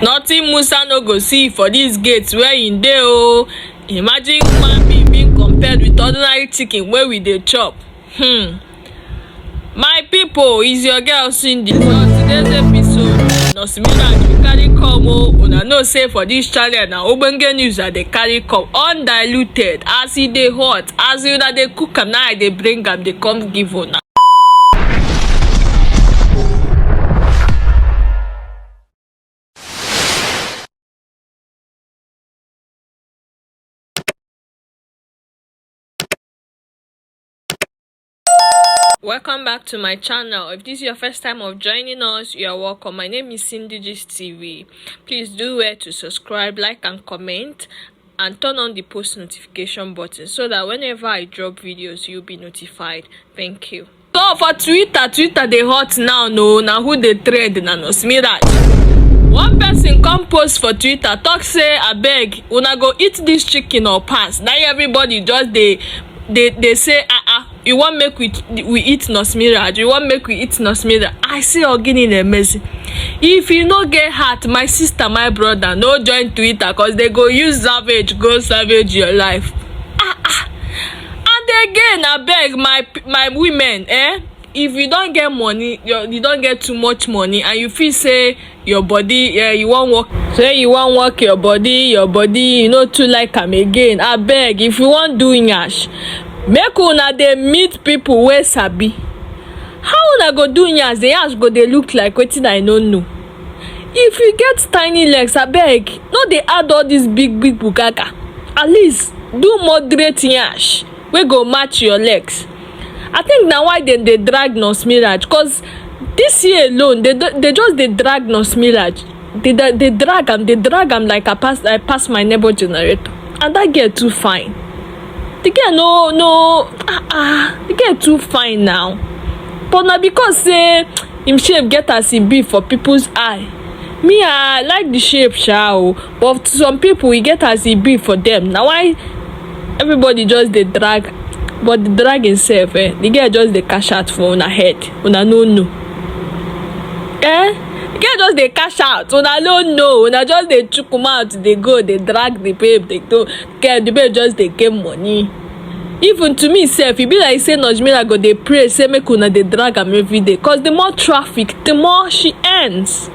Nothing Musa no go see for dis gate where in dey o. Imagine human being compared with ordinary chicken wey we dey chop. My people, is your girl Cindy. For today's episode, Nurse Miraj we carry come o. Una know say for dis channel na ogbonge news I dey carry come, undiluted, as e dey hot, as una dey cook am, na I dey bring am dey come give una. Welcome back to my channel. If this is your first time of joining us, you are welcome. My name is Cindy TV. Please do well to subscribe, like and comment, and turn on the post notification button so that whenever I drop videos you'll be notified. Thank you. So for Twitter dey hot now. Now who dey trend na Nurse Miraj. One person come post for Twitter talk say abeg una go eat this chicken or pass. Now everybody just dey say you want make we eat Nurse Miraj, you want make we eat Nurse Miraj. I say ogini na emezi. If you no get heart, my sister, my brother, no join Twitter cause they go use savage go savage your life. And again abeg my women, if you don't get money, you don't get too much money, and you feel say your body, you want work your body, you no too like am again. Abeg, if you want do nyash, make una dey meet people wey sabi. How una go do nyash? The nyash go dey look like wetin I no know. If you get tiny legs, abeg no dey add all this big bugaga. At least do moderate nyash wey go match your legs. I think na why dem dey drag Nurse Miraj, cause this year alone they just dey drag Nurse Miraj. They drag am like I pass my neighbor generator. And that girl too fine. The girl the girl too fine now. But na because say him shape get as e be for people's eye. Me, I like the shape sha, but some people e get as e be for them. Now why everybody just dey drag? But the drag itself, the girl just dey cash out for una head. Una no know. The girl just dey cash out. Una no know. Una just dey chook mouth, dey go, dey drag the babe, dey go. The babe just dey get money. Even to me self, e be like say Nurse Miraj go dey pray say make una dey drag am every day. Cause the more traffic, the more she earns.